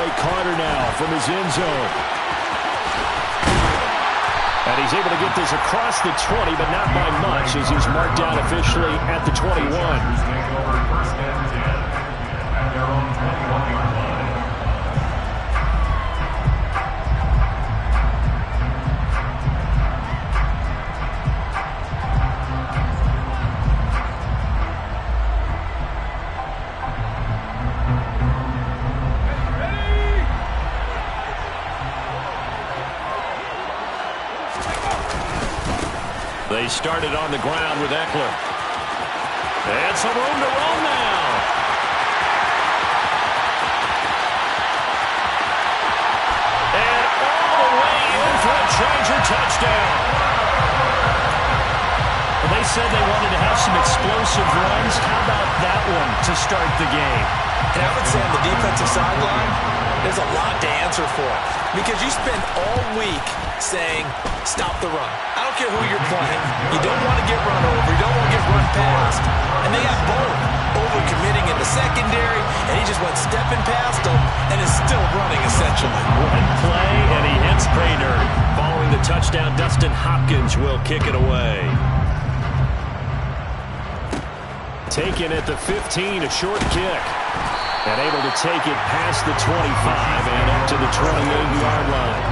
DeAndre Carter now from his end zone. And he's able to get this across the 20, but not by much, as he's marked down officially at the 21. They started on the ground with Eckler. And some room to roam now. And all the way in for a Charger touchdown. Well, they said they wanted to have some explosive runs. How about that one to start the game? And I would say on the defensive sideline, there's a lot to answer for. Because you spend all week saying, stop the run. I don't care who you're playing. You don't want to get run over. You don't want to get run past. And they got both over-committing in the secondary, and he just went stepping past them and is still running, essentially. One play, and he hits pay dirt. Following the touchdown, Dustin Hopkins will kick it away. Taken at the 15, a short kick. And able to take it past the 25 and up to the 28-yard line.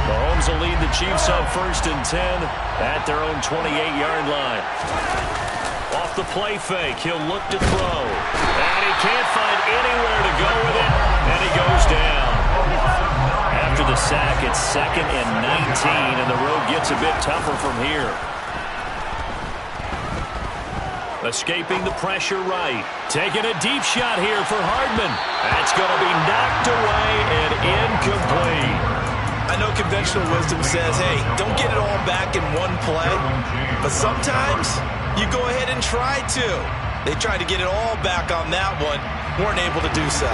Mahomes will lead the Chiefs on 1st and 10 at their own 28-yard line. Off the play fake, he'll look to throw. And he can't find anywhere to go with it, and he goes down. After the sack, it's 2nd and 19, and the road gets a bit tougher from here. Escaping the pressure right. Taking a deep shot here for Hardman. That's going to be knocked away and incomplete. I know conventional wisdom says, hey, don't get it all back in one play. But sometimes you go ahead and try to. They tried to get it all back on that one. Weren't able to do so.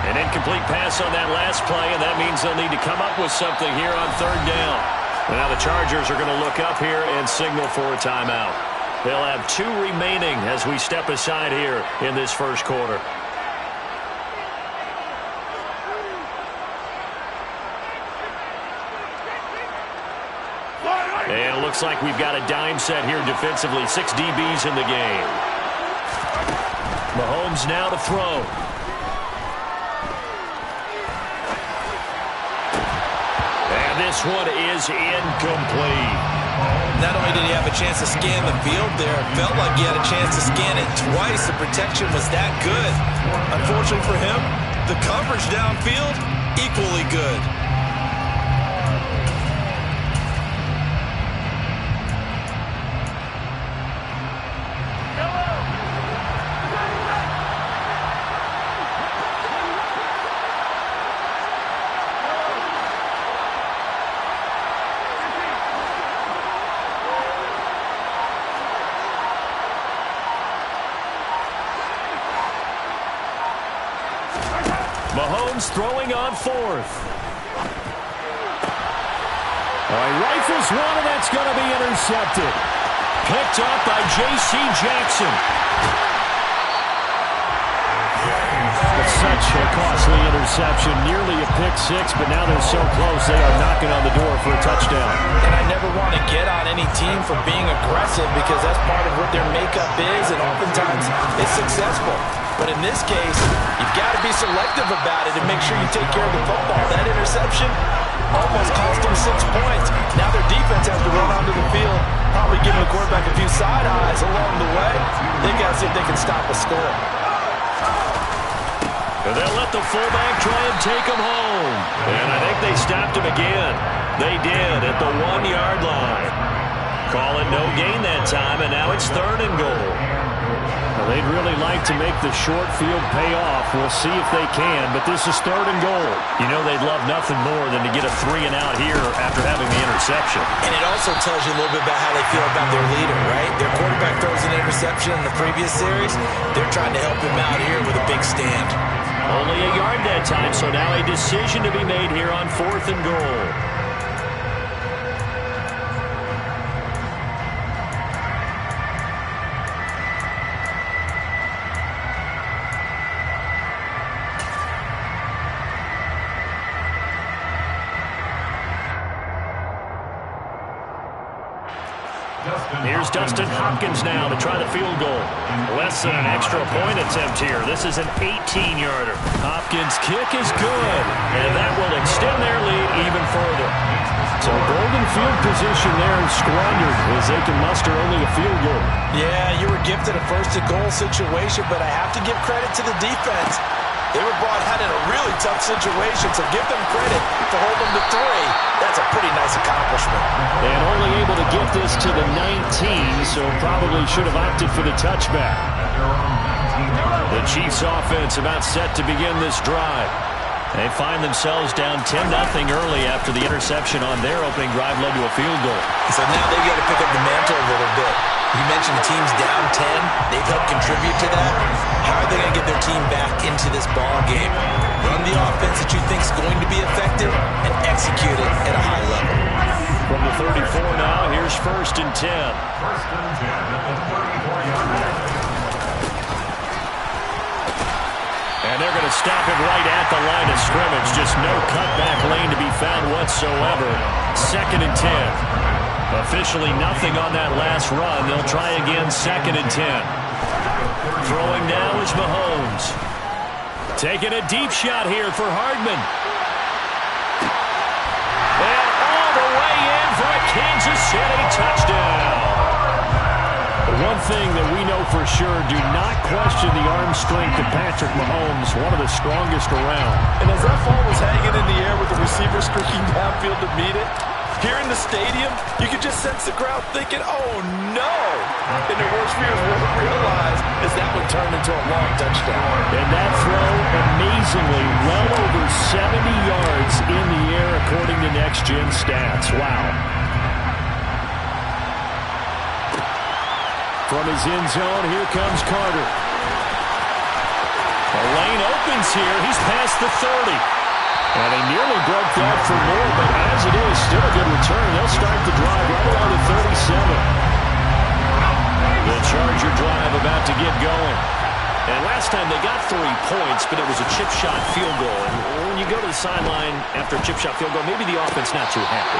An incomplete pass on that last play, and that means they'll need to come up with something here on 3rd down. And now the Chargers are going to look up here and signal for a timeout. They'll have 2 remaining as we step aside here in this first quarter. And it looks like we've got a dime set here defensively. 6 DBs in the game. Mahomes now to throw. This one is incomplete. Not only did he have a chance to scan the field there, it felt like he had a chance to scan it twice. The protection was that good. Unfortunately for him, the coverage downfield, equally good. Mahomes throwing on 4th. He rifles one, and that's going to be intercepted. Picked up by J.C. Jackson. It's such a costly interception. Nearly a pick-6, but now they're so close they are knocking on the door for a touchdown. And I never want to get on any team for being aggressive because that's part of what their makeup is, and oftentimes it's successful. But in this case, you've got to be selective about it and make sure you take care of the football. That interception almost cost them 6 points. Now their defense has to run onto the field, probably giving the quarterback a few side eyes along the way. They got to see if they can stop a score. And they'll let the fullback try and take him home. And I think they stopped him again. They did at the 1-yard line. Call it no gain that time, and now it's 3rd and goal. Well, they'd really like to make the short field pay off. We'll see if they can, but this is 3rd and goal. You know they'd love nothing more than to get a 3-and-out here after having the interception. And it also tells you a little bit about how they feel about their leader, right? Their quarterback throws an interception in the previous series. They're trying to help him out here with a big stand. Only a yard that time, so now a decision to be made here on 4th and goal. Here's Dustin Hopkins now to try the field goal. Less than an extra point attempt here. This is an 18-yarder. Hopkins' kick is good, and that will extend their lead even further. So golden field position there and squandered as they can muster only a field goal. Yeah, you were gifted a first-and-goal situation, but I have to give credit to the defense. They were brought out in a really tough situation, so give them credit for holding them to 3. That's a pretty nice accomplishment. And only able to get this to the 19, so probably should have opted for the touchback. The Chiefs offense about set to begin this drive. They find themselves down 10-0 early after the interception on their opening drive led to a field goal. So now they've got to pick up the mantle a little bit. You mentioned the team's down 10. They've helped contribute to that. How are they going to get their team back into this ball game? Run the offense that you think is going to be effective and execute it at a high level. From the 34 now, here's 1st and 10. First and 10 at the 34-yard line. And they're going to stop him right at the line of scrimmage. Just no cutback lane to be found whatsoever. 2nd and 10. Officially nothing on that last run. They'll try again, 2nd and 10. Throwing now is Mahomes. Taking a deep shot here for Hardman. And all the way in for a Kansas City touchdown. One thing that we know for sure, do not question the arm strength of Patrick Mahomes, one of the strongest around. And as that ball was hanging in the air with the receiver streaking downfield to meet it, here in the stadium, you could just sense the crowd thinking, oh no! And their worst fears were realized as that one turned into a long touchdown. And that throw, amazingly, well over 70 yards in the air according to Next Gen Stats. Wow. From his end zone, here comes Carter. The lane opens here. He's past the 30. And he nearly broke that for more, but as it is, still a good return. They'll start the drive right around the 37. The Charger drive about to get going. And last time they got 3 points, but it was a chip shot field goal. And when you go to the sideline after a chip shot field goal, maybe the offense not too happy.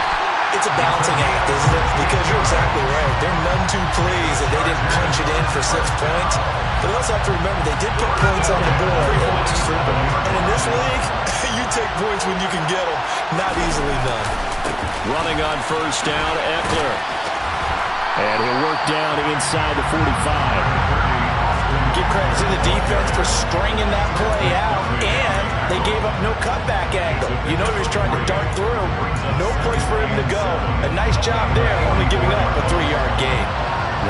It's a balancing act, isn't it? Because you're exactly right. They're none too pleased that they didn't punch it in for 6 points. But also have to remember, they did put points on the board. 3 points is 3 points. And in this league, you take points when you can get them. Not easily done. Running on 1st down, Eckler. And he'll work down inside the 45. Give credit to the defense for stringing that play out, and they gave up no cutback angle. You know he was trying to dart through. No place for him to go. A nice job there, only giving up a 3-yard gain.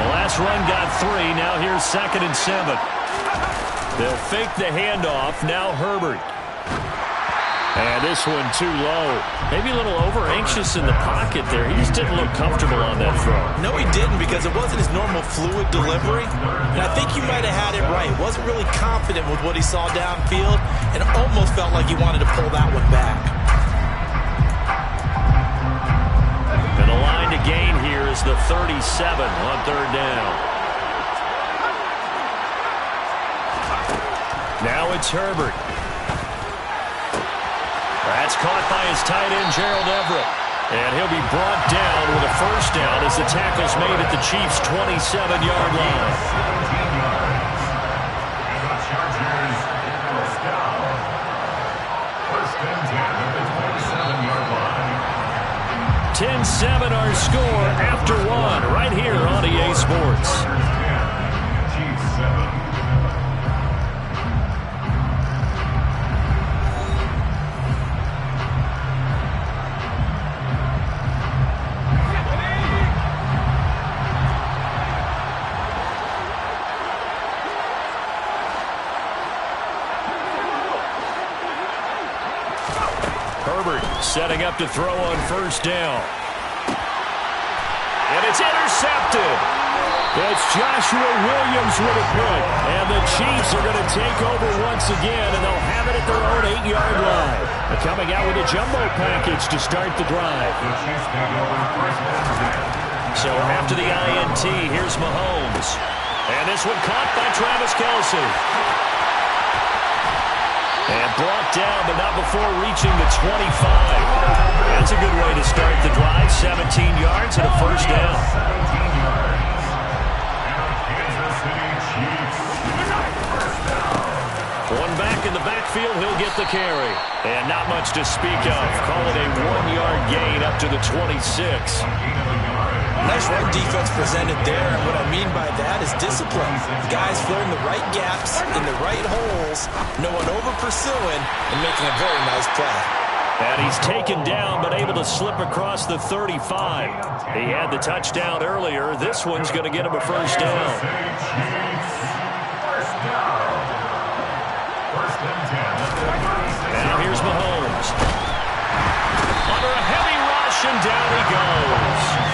The last run got 3. Now here's 2nd and 7. They'll fake the handoff. Now Herbert. And this one too low. Maybe a little over-anxious in the pocket there. He just didn't look comfortable on that throw. No, he didn't, because it wasn't his normal fluid delivery. And I think you might have had it right. Wasn't really confident with what he saw downfield, and almost felt like he wanted to pull that one back. And the line to gain here is the 37 on 3rd down. Now it's Herbert. That's caught by his tight end, Gerald Everett. And he'll be brought down with a 1st down as the tackle's made at the Chiefs' 27-yard line. 10-7 our score after 1 right here on EA Sports. Setting up to throw on 1st down. And it's intercepted. It's Joshua Williams with a pick. And the Chiefs are going to take over once again, and they'll have it at their own 8-yard line. They're coming out with a jumbo package to start the drive. So after the INT, here's Mahomes. And this one caught by Travis Kelce. And brought down, but not before reaching the 25. That's a good way to start the drive. 17 yards and a first down. 17 yards. And Kansas City Chiefs. First down. One back in the backfield, he'll get the carry. And not much to speak of. Call it a 1-yard gain up to the 26. Nice run defense presented there, and what I mean by that is discipline. Guys filling the right gaps in the right holes, no one over-pursuing, and making a very nice play. And he's taken down, but able to slip across the 35. He had the touchdown earlier. This one's going to get him a first down. Now here's Mahomes. Under a heavy rush, and down he goes.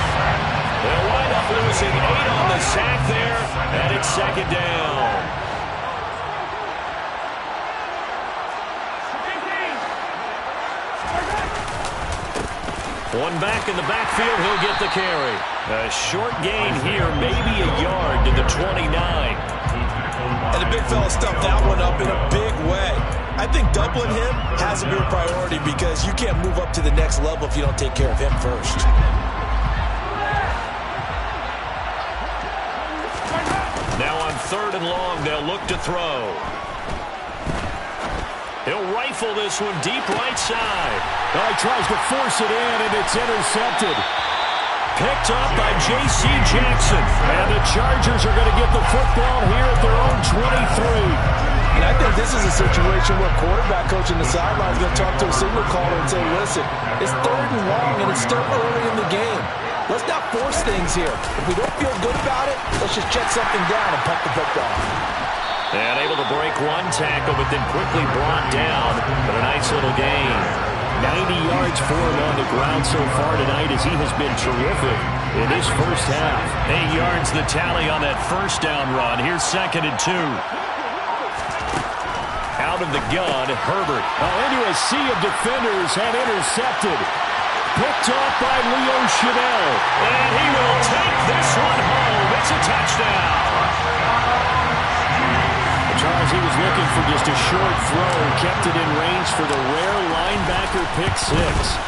They'll wind up losing 8 on the sack there, and it's second down. One back in the backfield, he'll get the carry. A short gain here, maybe a yard to the 29. And the big fella stuffed that one up in a big way. I think doubling him has to be a priority because you can't move up to the next level if you don't take care of him first. Now on 3rd and long, they'll look to throw. He'll rifle this one deep right side. Oh, he tries to force it in, and it's intercepted. Picked up by J.C. Jackson. And the Chargers are going to get the football here at their own 23. And I think this is a situation where quarterback coach in the sideline is going to talk to a signal caller and say, listen, it's 3rd and long, and it's still early in the game. Let's not force things here. If we don't feel good about it, let's just check something down and punt the football. And able to break one tackle, but then quickly brought down. But a nice little gain. 90 yards for him on the ground so far tonight as he has been terrific in his first half. 8 yards the tally on that first down run. Here's 2nd and 2. Out of the gun, Herbert. Into a sea of defenders and intercepted. Picked off by Leo Chanel. And he will take this one home. It's a touchdown. Charles, he was looking for just a short throw. Kept it in range for the rare linebacker pick 6.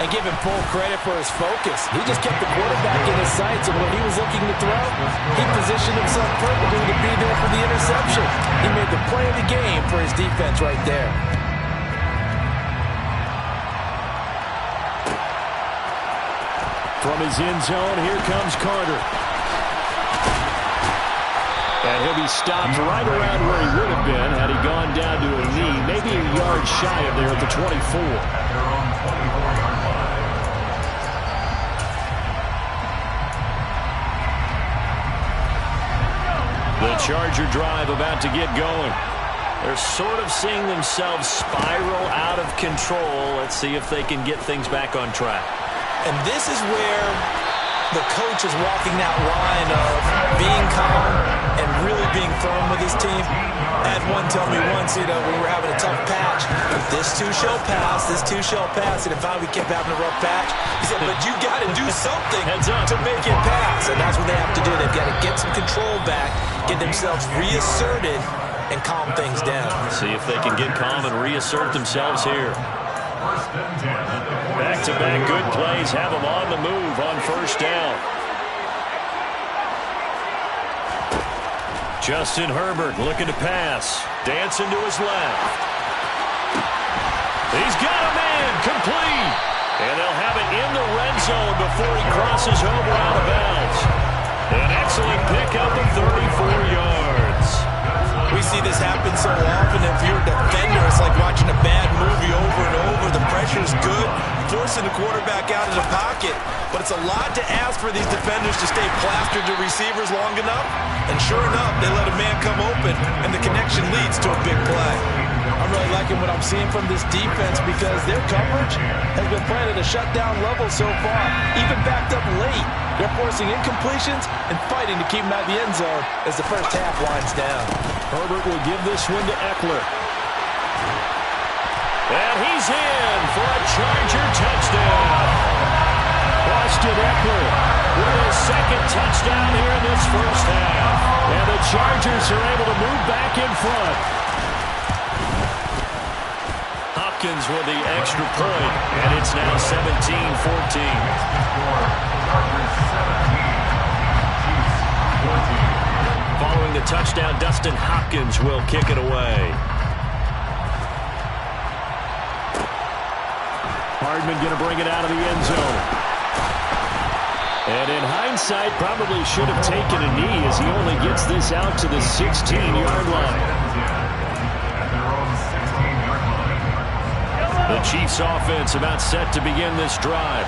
And give him full credit for his focus. He just kept the quarterback in his sights, and when he was looking to throw, he positioned himself perfectly to be there for the interception. He made the play of the game for his defense right there. From his end zone, here comes Carter. And he'll be stopped right around where he would have been had he gone down to a knee, maybe a yard shy of there at the 24. The Charger drive about to get going. They're sort of seeing themselves spiral out of control. Let's see if they can get things back on track. And this is where the coach is walking that line of being calm and really being firm with his team. I had one tell me once, we were having a tough patch. This too shall pass, this too shall pass. And if we kept having a rough patch, he said, but you got to do something to make it pass. And that's what they have to do. They've got to get some control back, get themselves reasserted, and calm things down. See if they can get calm and reassert themselves here. Back-to-back good plays have them on the move on first down. Justin Herbert looking to pass. Dancing to his left. He's got a man complete. And they'll have it in the red zone before he crosses over out of bounds. An excellent pickup of 34 yards. We see this happen so often. If you're a defender, it's like watching a bad movie over and over. The pressure's good, forcing the quarterback out of the pocket. But it's a lot to ask for these defenders to stay plastered to receivers long enough. And sure enough, they let a man come open, and the connection leads to a big play. I'm really liking what I'm seeing from this defense because their coverage has been playing at a shutdown level so far, even backed up late. They're forcing incompletions and fighting to keep them out of the end zone as the first half winds down. Herbert will give this one to Eckler. And he's in for a Charger touchdown. Austin Eckler with his second touchdown here in this first half. And the Chargers are able to move back in front. Hopkins with the extra point, and it's now 17-14. Following the touchdown, Dustin Hopkins will kick it away. Hardman going to bring it out of the end zone. And in hindsight, probably should have taken a knee as he only gets this out to the 16-yard line. The Chiefs offense about set to begin this drive.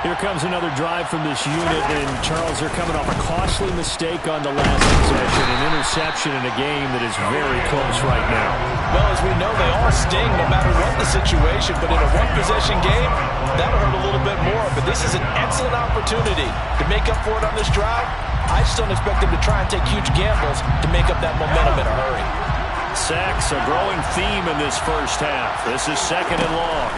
Here comes another drive from this unit, and Charles, they're coming off a costly mistake on the last possession, an interception in a game that is very close right now. Well, as we know, they all sting no matter what the situation, but in a one-possession game, that'll hurt a little bit more. But this is an excellent opportunity to make up for it on this drive. I just don't expect them to try and take huge gambles to make up that momentum in a hurry. Sacks, a growing theme in this first half. This is 2nd and long.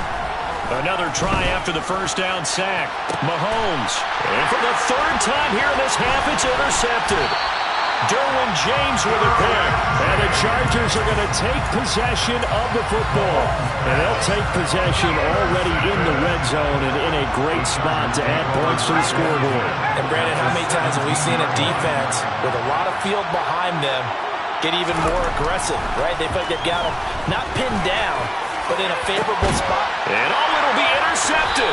Another try after the first down sack. Mahomes. And for the 3rd time here in this half, it's intercepted. Derwin James with a pick. And the Chargers are going to take possession of the football. And they'll take possession already in the red zone and in a great spot to add points to the scoreboard. And Brandon, how many times have we seen a defense with a lot of field behind them get even more aggressive, right? They feel like they've got them not pinned down, but in a favorable spot. And it'll be intercepted.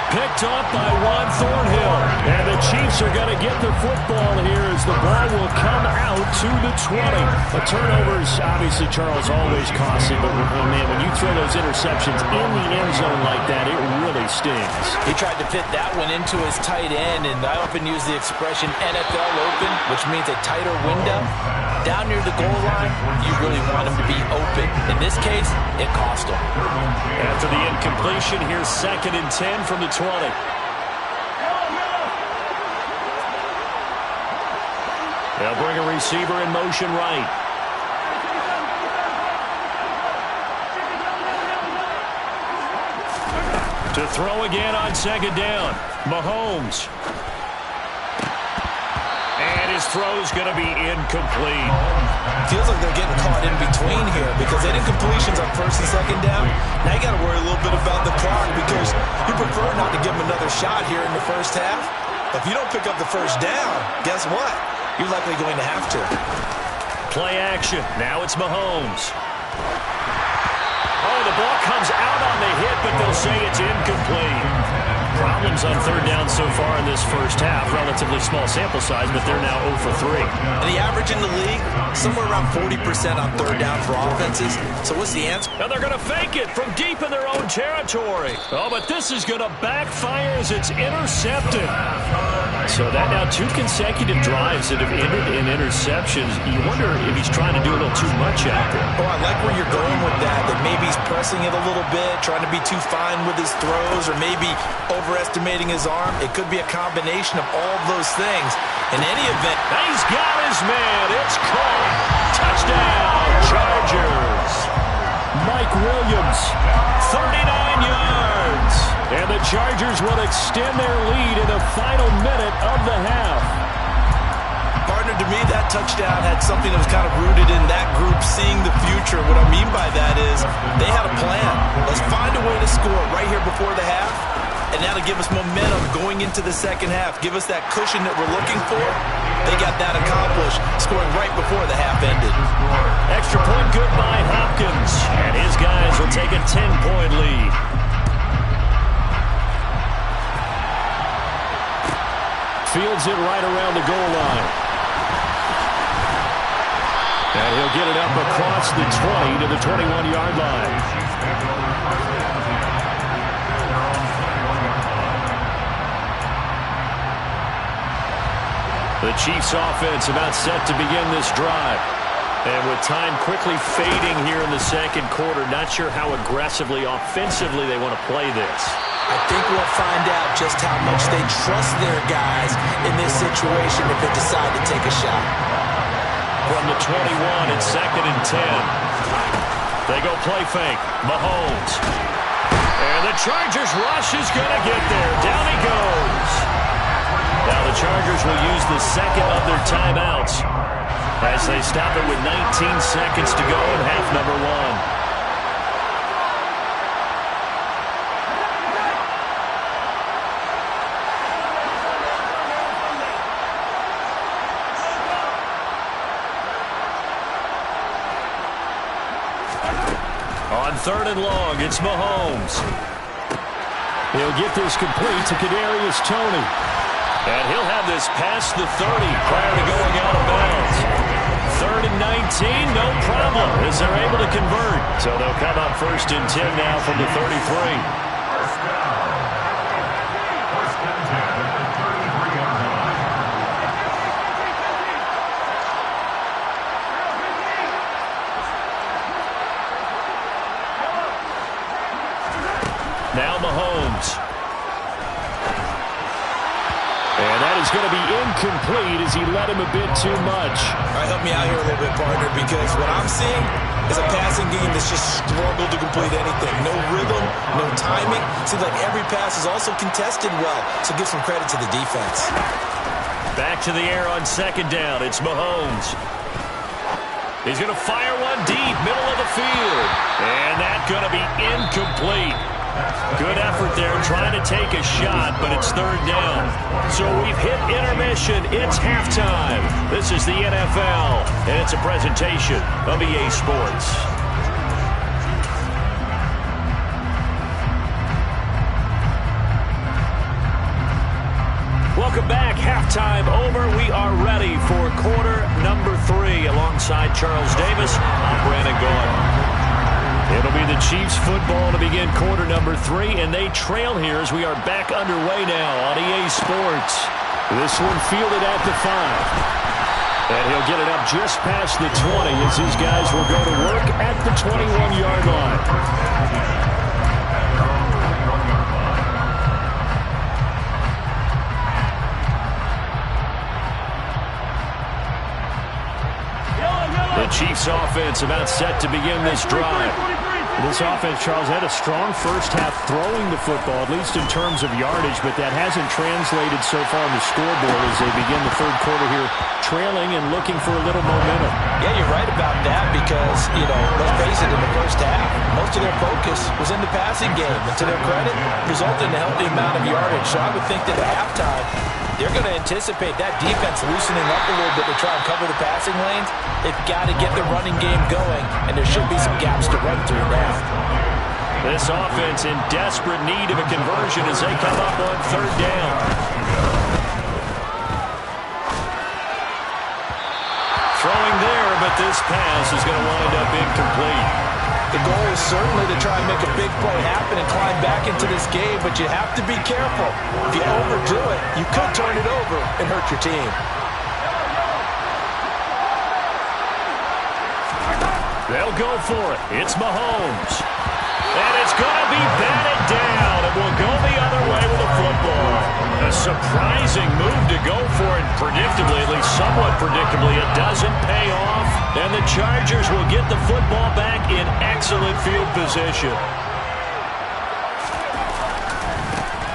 Picked up by Juan Thornhill. And the Chiefs are going to get the football here as the ball will come out to the 20. The turnovers, obviously, Charles, always costly. But, oh, man, when you throw those interceptions in the end zone like that, it really stings. He tried to fit that one into his tight end, and I often use the expression NFL open, which means a tighter window. Down near the goal line, you really want him to be open. In this case, it cost him. After the incompletion, here's 2nd and 10 from the 20. They'll bring a receiver in motion right. To throw again on 2nd down. Mahomes. And his throw's going to be incomplete. Feels like they're getting caught in between here because they did completions on 1st and 2nd down. Now you got to worry a little bit about the clock because you prefer not to give them another shot here in the first half. But if you don't pick up the 1st down, guess what? You're likely going to have to. Play action. Now it's Mahomes. Oh, the ball comes out on the hit, but they'll say it's incomplete. Problems on 3rd down so far in this first half. Relatively small sample size, but they're now 0 for 3. And the average in the league, somewhere around 40% on 3rd down for offenses. So what's the answer? And they're going to fake it from deep in their own territory. Oh, but this is going to backfire as it's intercepted. So that now 2 consecutive drives that have ended in interceptions. You wonder if he's trying to do a little too much out there. Oh, I like where you're going with that. That maybe he's pressing it a little bit, trying to be too fine with his throws, or maybe overestimating his arm. It could be a combination of all of those things. In any event, he's got his man. It's caught. Touchdown, Chargers. Mike Williams, 39 yards. And the Chargers will extend their lead in the final minute of the half. Partner, to me, that touchdown had something that was kind of rooted in that group seeing the future. What I mean by that is they had a plan. Let's find a way to score right here before the half. And now to give us momentum going into the second half, give us that cushion that we're looking for. They got that accomplished, scoring right before the half ended. Extra point good by Hopkins. And his guys will take a 10-point lead. Fields it right around the goal line. And he'll get it up across the 20 to the 21-yard line. The Chiefs offense about set to begin this drive. And with time quickly fading here in the second quarter, not sure how aggressively, offensively they want to play this. I think we'll find out just how much they trust their guys in this situation if they decide to take a shot. From the 21, it's 2nd and 10. They go play fake. Mahomes. And the Chargers rush is going to get there. Down he goes. Now the Chargers will use the second of their timeouts as they stop it with 19 seconds to go in half number 1. third and long. It's Mahomes. He'll get this complete to Kadarius Toney. And he'll have this past the 30 prior to going out of bounds. Third and 19, no problem, as they're able to convert. So they'll come up first and 10 now from the 33. First down. First and 10 at the 33-yard line. Now Mahomes. And that is going to be incomplete as he led him a bit too much. All right, help me out here a little bit, partner, because what I'm seeing is a passing game that's just struggled to complete anything. No rhythm, no timing. Seems like every pass is also contested well, so give some credit to the defense. Back to the air on second down. It's Mahomes. He's going to fire one deep, middle of the field. And that's going to be incomplete. Good effort there trying to take a shot, but it's third down. So we've hit intermission. It's halftime. This is the NFL, and it's a presentation of EA Sports. Welcome back. Halftime over. We are ready for quarter number 3. Alongside Charles Davis, I'm Brandon Gaudin. It'll be the Chiefs football to begin quarter number 3, and they trail here as we are back underway now on EA Sports. This one fielded at the 5. And he'll get it up just past the 20 as these guys will go to work at the 21-yard line. The Chiefs offense about set to begin this drive. This offense, Charles, had a strong first half throwing the football, at least in terms of yardage, but that hasn't translated so far on the scoreboard as they begin the third quarter here, trailing and looking for a little momentum. Yeah, you're right about that because, let's face it, in the first half, most of their focus was in the passing game. And to their credit, resulted in a healthy amount of yardage. So I would think that at halftime, they're going to anticipate that defense loosening up a little bit to try and cover the passing lanes. They've got to get the running game going, and there should be some gaps to run through now. This offense in desperate need of a conversion as they come up on third down. Throwing there, but this pass is going to wind up incomplete. The goal is certainly to try and make a big play happen and climb back into this game, but you have to be careful. If you overdo it, you could turn it over and hurt your team. They'll go for it. It's Mahomes. And it's going to be batted down. It will go the other way with the football. A surprising move to go for it. Predictably, at least somewhat predictably, it doesn't pay off. And the Chargers will get the football back in excellent field position.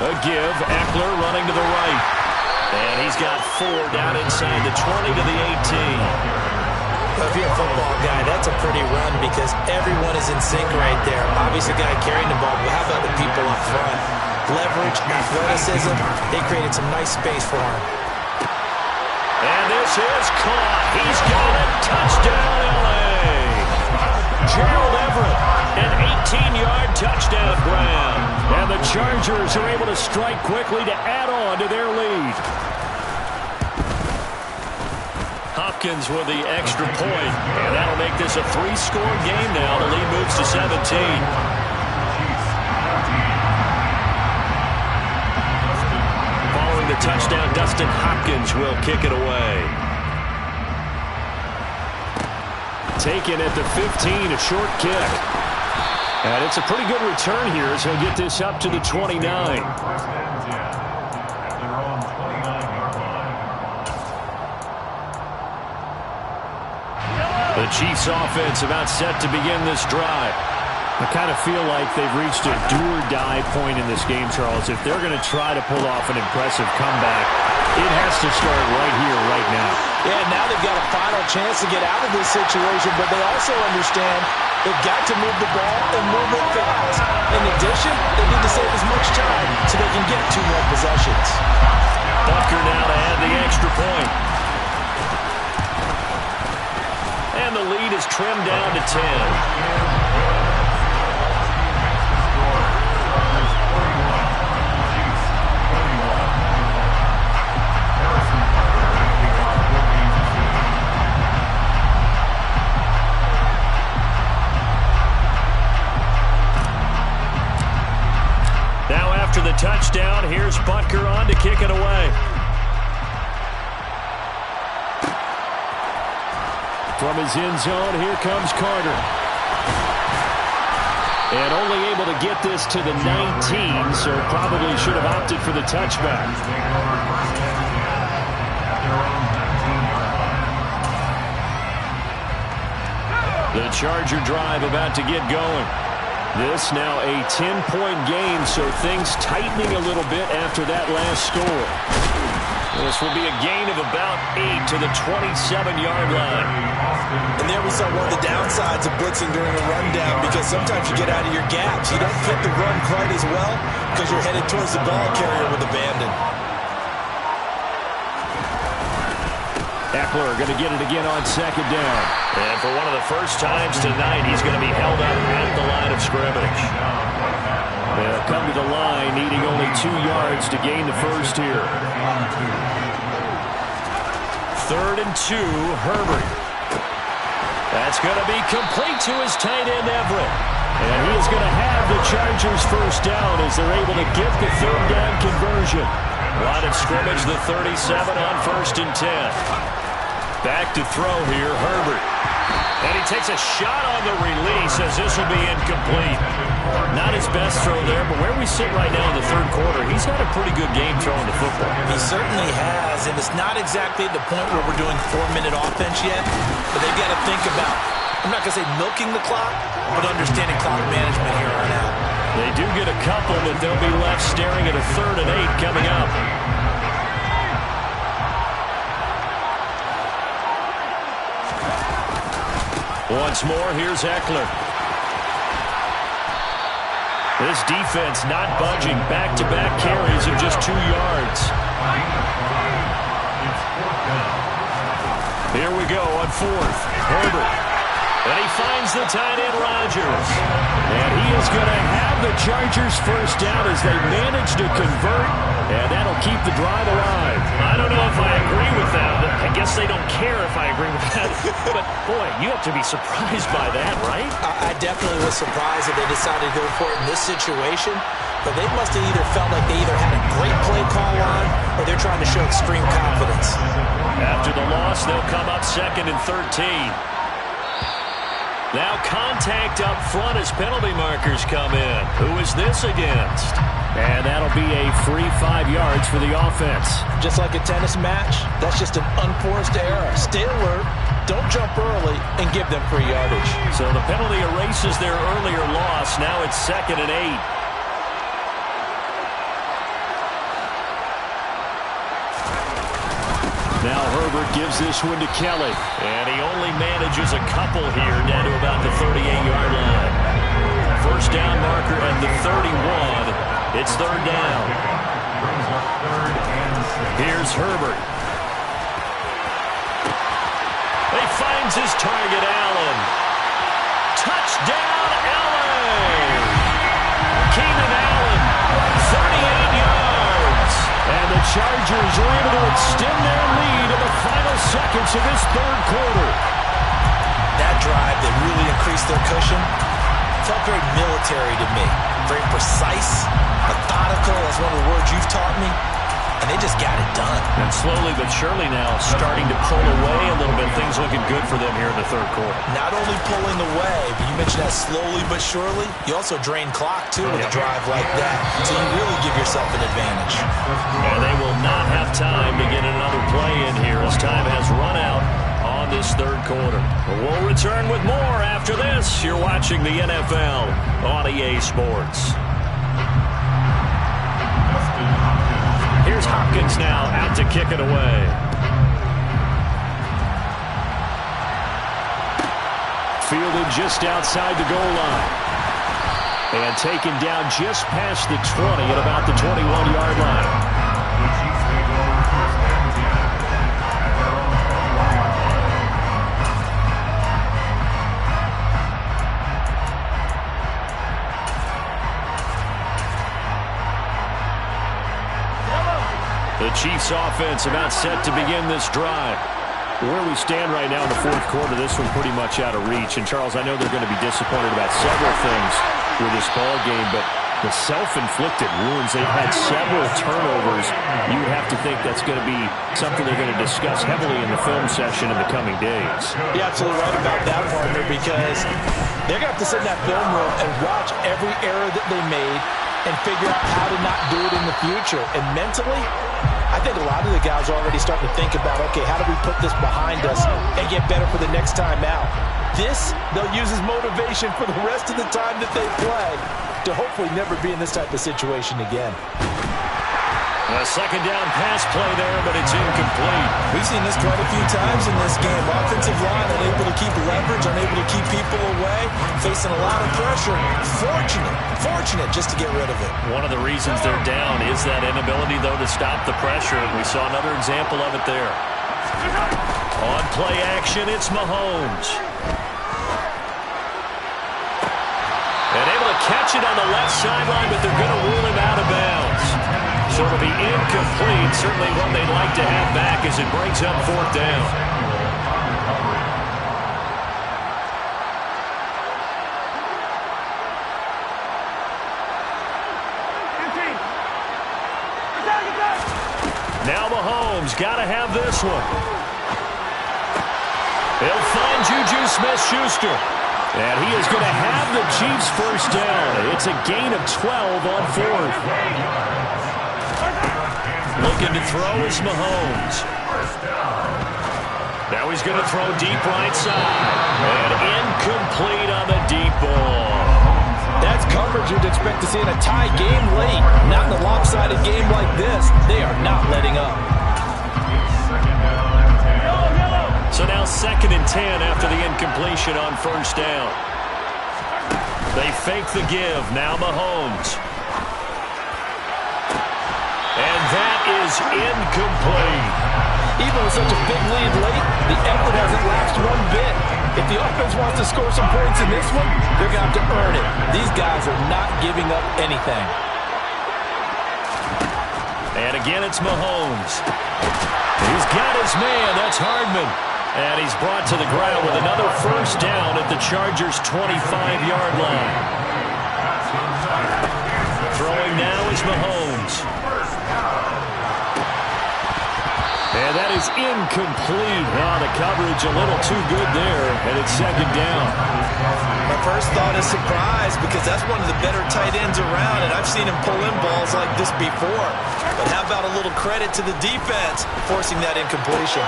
A give. Eckler running to the right. And he's got 4 down inside the 20 to the 18. If you're a football guy, that's a pretty run because everyone is in sync right there. Obviously, the guy carrying the ball, but how about the people up front? Leverage, athleticism, they created some nice space for him. And this is caught. He's got it. Touchdown, L.A. Gerald Everett, an 18-yard touchdown grab. And the Chargers are able to strike quickly to add on to their lead. Hopkins with the extra point, and that'll make this a 3-score game now. The lead moves to 17. Following the touchdown, Dustin Hopkins will kick it away. Taken at the 15, a short kick. And it's a pretty good return here as he'll get this up to the 29. The Chiefs offense about set to begin this drive. I kind of feel like they've reached a do-or-die point in this game, Charles. If they're going to try to pull off an impressive comeback, it has to start right here, right now. Yeah, now they've got a final chance to get out of this situation, but they also understand they've got to move the ball and move it fast. In addition, they need to save as much time so they can get 2 more possessions. Bucker now to add the extra point. And the lead is trimmed down to 10. the touchdown. Here's Butker on to kick it away. From his end zone, here comes Carter. And only able to get this to the 19, so probably should have opted for the touchback. The Charger drive about to get going. This now a 10-point game, so things tightening a little bit after that last score. This will be a gain of about 8 to the 27-yard line. And there we saw one of the downsides of blitzing during a rundown, because sometimes you get out of your gaps. You don't fit the run quite as well because you're headed towards the ball carrier with abandon. Eckler going to get it again on second down. And for one of the first times tonight, he's going to be held up at the line of scrimmage. They'll come to the line, needing only 2 yards to gain the first here. 3rd and 2, Herbert. That's going to be complete to his tight end, Everett. And he is going to have the Chargers first down as they're able to get the 3rd down conversion. Line of scrimmage, the 37 on 1st and 10. Back to throw here, Herbert. And he takes a shot on the release as this will be incomplete. Not his best throw there, but where we sit right now in the 3rd quarter, he's had a pretty good game throwing the football. He certainly has, and it's not exactly at the point where we're doing 4-minute offense yet, but they've got to think about, I'm not going to say milking the clock, but understanding clock management here on out. They do get a couple, but they'll be left staring at a 3rd and 8 coming up. Once more, here's Eckler. This defense not budging. Back-to-back carries of just 2 yards. Here we go on 4th. Herbert. And he finds the tight end, Rodgers. And he is going to have the Chargers first down as they manage to convert. And that'll keep the drive alive. I don't know if I agree with that. I guess they don't care if I agree with that. But, boy, you have to be surprised by that, right? I definitely was surprised that they decided to go for it in this situation. But they must have either felt like they either had a great play call on or they're trying to show extreme confidence. After the loss, they'll come up 2nd and 13. Now contact up front as penalty markers come in. Who is this against? And that'll be a free 5 yards for the offense. Just like a tennis match, that's just an unforced error. Stay alert, don't jump early, and give them free yardage. So the penalty erases their earlier loss. Now it's 2nd and 8. Now Herbert gives this one to Kelly. And he only manages a couple here down to about the 38-yard line. First down marker at the 31. It's 3rd down. Here's Herbert. He finds his target, Allen. Touchdown, Allen! Keenan Allen, 38 yards. And the Chargers are able to extend their lead in the final seconds of this 3rd quarter. That drive, they really increased their cushion. Felt very military to me. Very precise, methodical. That's one of the words you've taught me. And they just got it done. And slowly but surely now starting to pull away a little bit. Things looking good for them here in the 3rd quarter. Not only pulling away, but you mentioned that slowly but surely. You also drain clock, too, with a drive like that. So you really give yourself an advantage. And they will not have time to get another play in here as time has run out on this 3rd quarter. We'll return with more after this. You're watching the NFL on EA Sports. Here's Hopkins now out to kick it away. Fielded just outside the goal line. And taken down just past the 20 at about the 21-yard line. The Chiefs offense about set to begin this drive. Where we stand right now in the 4th quarter, this one pretty much out of reach. And, Charles, I know they're going to be disappointed about several things with this ball game, but The self-inflicted wounds. They've had several turnovers. You would have to think that's going to be something they're going to discuss heavily in the film session in the coming days. You're absolutely right about that, partner, because they're going to have to sit in that film room and watch every error that they made and figure out how to not do it in the future. And mentally, I think a lot of the guys are already starting to think about, okay, how do we put this behind us and get better for the next time out? This, they'll use as motivation for the rest of the time that they play to hopefully never be in this type of situation again. A second down pass play there, but it's incomplete. We've seen this quite a few times in this game. Offensive line unable to keep leverage, unable to keep people away, facing a lot of pressure. Fortunate just to get rid of it. One of the reasons they're down is that inability, though, to stop the pressure. We saw another example of it there. On play action, it's Mahomes. And able to catch it on the left sideline, but they're going to rule him out of bounds. So it'll be incomplete. Certainly one they'd like to have back as it brings up fourth down. Now Mahomes got to have this one. He'll find Juju Smith-Schuster. And he is going to have the Chiefs first down. It's a gain of 12 on fourth. Looking to throw is Mahomes. Now he's going to throw deep right side. And incomplete on the deep ball. That's coverage you'd expect to see in a tie game late. Not in a lopsided game like this. They are not letting up. So now 2nd and 10 after the incompletion on first down. They fake the give. Now Mahomes. And that is incomplete. Even with such a big lead late, the effort hasn't lapsed one bit. If the offense wants to score some points in this one, they're going to have to earn it. These guys are not giving up anything. And again, it's Mahomes. He's got his man. That's Hardman. And he's brought to the ground with another first down at the Chargers' 25-yard line. Throwing now is Mahomes. And that is incomplete. Oh, the coverage a little too good there, and it's second down. My first thought is surprise, because that's one of the better tight ends around, and I've seen him pull in balls like this before. But how about a little credit to the defense forcing that incompletion?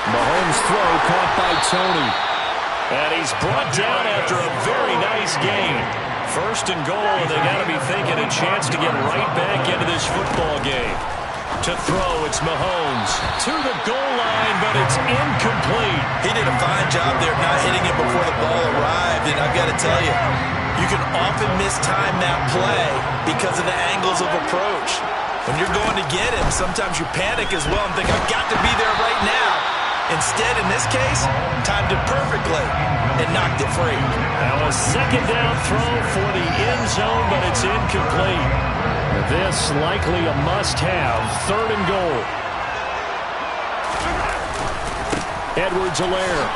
Mahomes' throw caught by Tony. And he's brought down after a very nice game. First and goal, and they got to be thinking a chance to get right back into this football game. To throw, it's Mahomes. To the goal line, but it's incomplete. He did a fine job there not hitting it before the ball arrived, and I've got to tell you, you can often mistime that play because of the angles of approach. When you're going to get him, sometimes you panic as well and think, I've got to be there right now. Instead, in this case, timed it perfectly and knocked it free. Now a second down throw for the end zone, but it's incomplete. This likely a must-have. 3rd and goal. Edwards-Helaire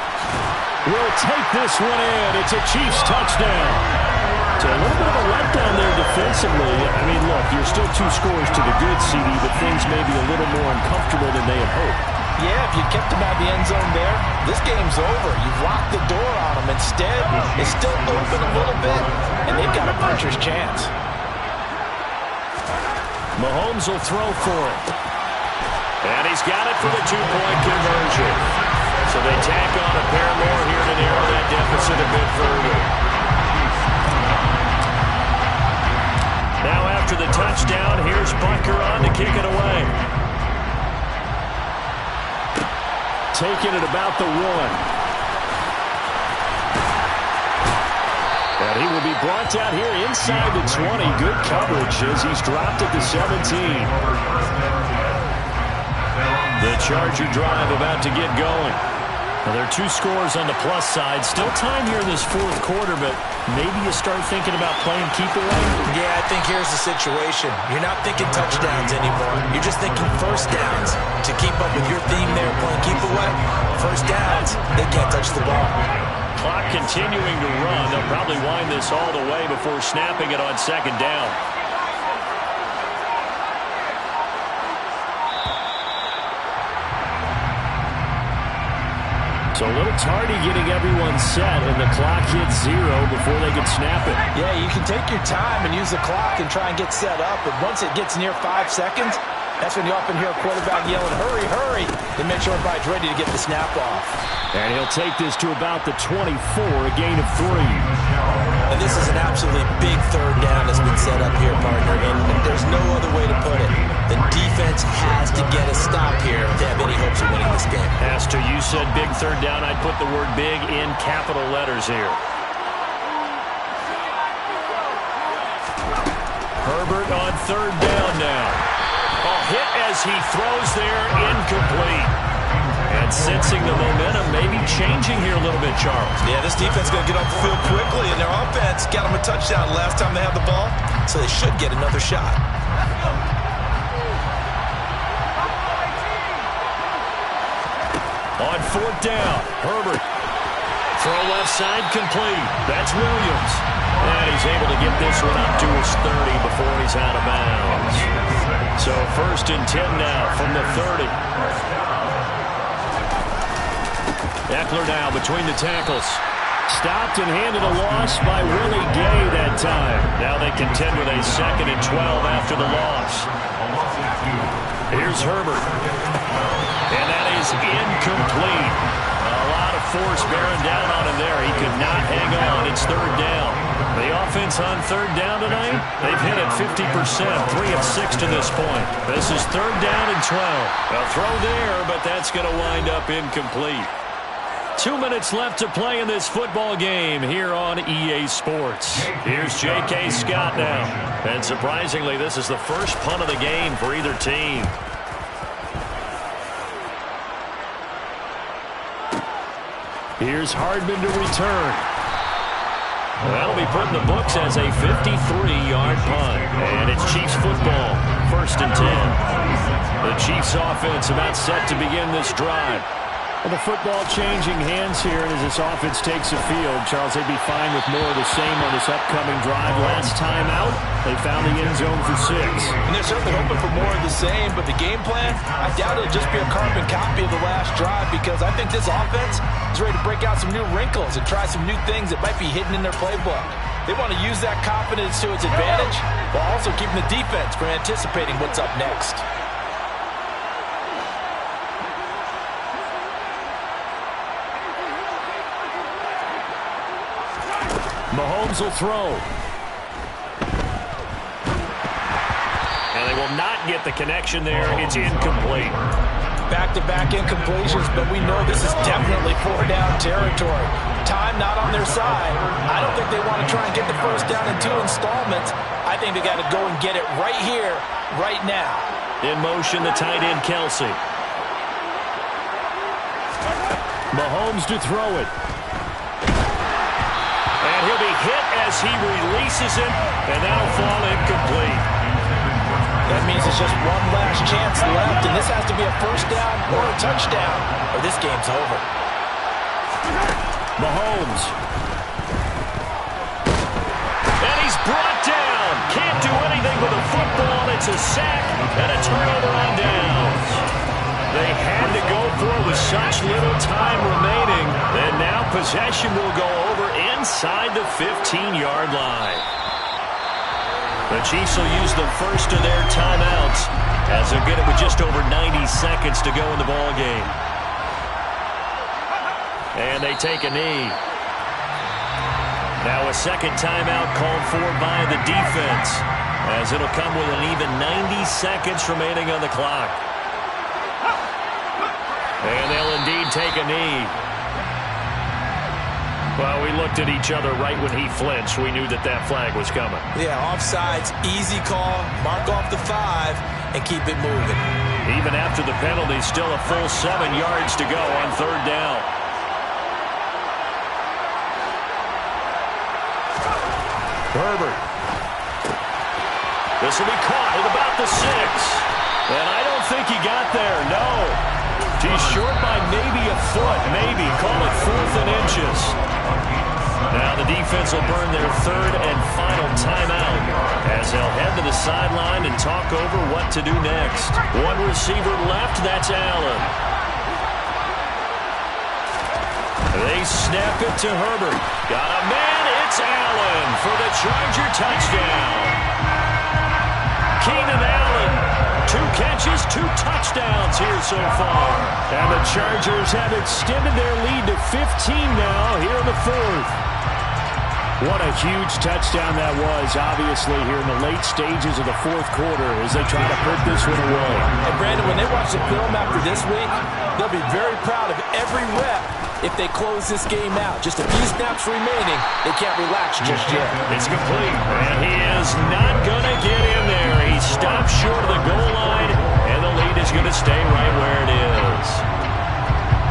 will take this one in. It's a Chiefs touchdown. So a little bit of a letdown there defensively. I mean, look, you're still 2 scores to the good, CD, but things may be a little more uncomfortable than they had hoped. Yeah, if you kept them out of the end zone there, this game's over. You've locked the door on them. Instead, it's still open a little bit, and they've got a puncher's chance. Mahomes will throw for it. And he's got it for the 2-point conversion. So they tack on a pair more here to narrow that deficit a bit further. Now after the touchdown, here's Butker on to kick it away. Taking it about the 1. And he will be brought down here inside the 20. Good coverage as he's dropped at the 17. The Charger drive about to get going. Now, there are 2 scores on the plus side. Still time here in this 4th quarter, but maybe you start thinking about playing keep away. Yeah, I think here's the situation. You're not thinking touchdowns anymore. You're just thinking first downs. To keep up with your theme there, playing keep away, first downs, they can't touch the ball. clock continuing to run. They'll probably wind this all the way before snapping it on second down. So a little tardy getting everyone set, and the clock hits 0 before they can snap it. Yeah, you can take your time and use the clock and try and get set up, but once it gets near 5 seconds, that's when you often hear a quarterback yelling, hurry, hurry, to make sure everybody's ready to get the snap off. And he'll take this to about the 24, a gain of 3. And this is an absolutely big third down that's been set up here, partner, and there's no other way to put it. The defense has to get a stop here to have any hopes of winning this game. Astor, you said big third down. I'd put the word big in capital letters here. Herbert on third down now. A hit as he throws there, incomplete. And sensing the momentum, maybe changing here a little bit, Charles. Yeah, this defense is going to get off the field quickly, and their offense got them a touchdown last time they had the ball, so they should get another shot. On fourth down, Herbert. Throw left side complete. That's Williams. And he's able to get this one up to his 30 before he's out of bounds. So 1st and 10 now from the 30. Eckler now between the tackles. Stopped and handed a loss by Willie Gay that time. Now they contend with a 2nd and 12 after the loss. Here's Herbert. And that is incomplete. A lot of force bearing down on him there. He could not hang on. It's third down. The offense on third down tonight, they've hit it 50%, 3 of 6 to this point. This is third down and 12. A throw there, but that's going to wind up incomplete. 2 minutes left to play in this football game here on EA Sports. Here's J.K. Scott now. And surprisingly, this is the first punt of the game for either team. Here's Hardman to return. That'll be put in the books as a 53-yard punt. And it's Chiefs football, 1st and 10. The Chiefs offense about set to begin this drive. Well, the football changing hands here, and as this offense takes the field, Charles, they'd be fine with more of the same on this upcoming drive. Last time out, they found the end zone for 6. And they're certainly hoping for more of the same, but the game plan, I doubt it'll just be a carbon copy of the last drive, because I think this offense is ready to break out some new wrinkles and try some new things that might be hidden in their playbook. They want to use that confidence to its advantage, while also keeping the defense from anticipating what's up next. Mahomes will throw. And they will not get the connection there. It's incomplete. Back-to-back incompletions, but we know this is definitely 4-down territory. Time not on their side. I don't think they want to try and get the first down in 2 installments. I think they got to go and get it right here, right now. In motion, the tight end, Kelsey. Mahomes to throw it. And he'll be hit as he releases it, and that'll fall incomplete. That means it's just one last chance left, and this has to be a first down or a touchdown, or this game's over. Mahomes. And he's brought down. Can't do anything with a football. It's a sack and a turnover on downs. They had to go for it with such little time remaining, and now possession will go over inside the 15-yard line. The Chiefs will use the first of their timeouts as they're good with just over 90 seconds to go in the ball game. And they take a knee. Now a second timeout called for by the defense, as it'll come with an even 90 seconds remaining on the clock. And they'll indeed take a knee. Well, we looked at each other right when he flinched. We knew that that flag was coming. Yeah, offsides, easy call, mark off the 5, and keep it moving. Even after the penalty, still a full 7 yards to go on third down. Herbert. This will be caught at about the 6. And I don't think he got there, no. He's short by maybe a foot, maybe. Call it 4th and inches. Now the defense will burn their third and final timeout as they'll head to the sideline and talk over what to do next. One receiver left, that's Allen. They snap it to Herbert. Got a man, it's Allen for the Charger touchdown. Keenan Allen, 2 catches, 2 touchdowns here so far. And the Chargers have extended their lead to 15 now here in the 4th. What a huge touchdown that was, obviously, here in the late stages of the 4th quarter as they try to put this one away. And, Brandon, when they watch the film after this week, they'll be very proud of every rep if they close this game out. Just a few snaps remaining. They can't relax just yet. It's complete, and he is not going to get in there. He stops short of the goal line, and the lead is going to stay right where it is.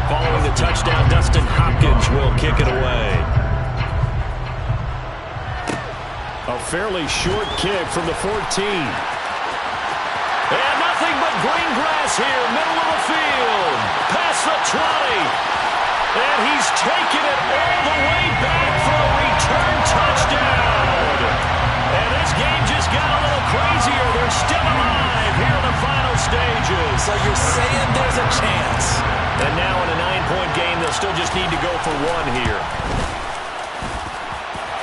Following the touchdown, Dustin Hopkins will kick it away. A fairly short kick from the 14. And nothing but green grass here, middle of the field. Past the 20. And he's taken it all the way back for a return touchdown. And this game just got a little crazier. They're still alive here in the final stages. So you're saying there's a chance. And now in a 9-point game, they'll still just need to go for 1 here.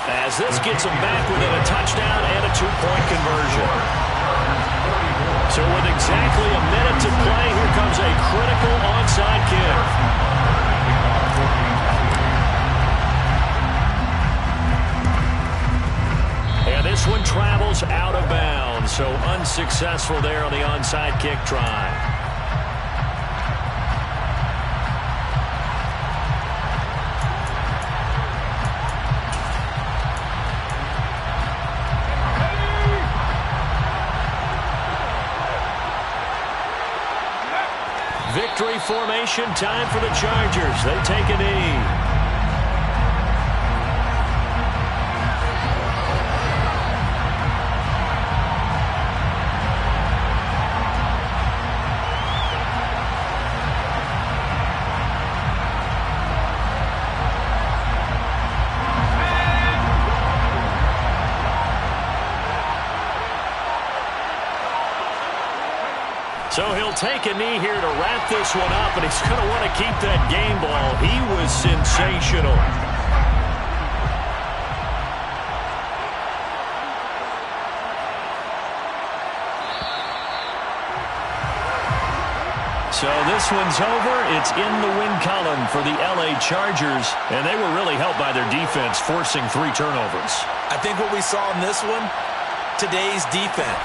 As this gets them back within a touchdown and a 2-point conversion. So with exactly a minute to play, here comes a critical onside kick. And this one travels out of bounds, so unsuccessful there on the onside kick try. Victory formation time for the Chargers. They take a knee. So he'll take a knee here to wrap this one up, and he's going to want to keep that game ball. He was sensational. So this one's over. It's in the win column for the LA Chargers, and they were really helped by their defense, forcing 3 turnovers. I think what we saw in this one, today's defense.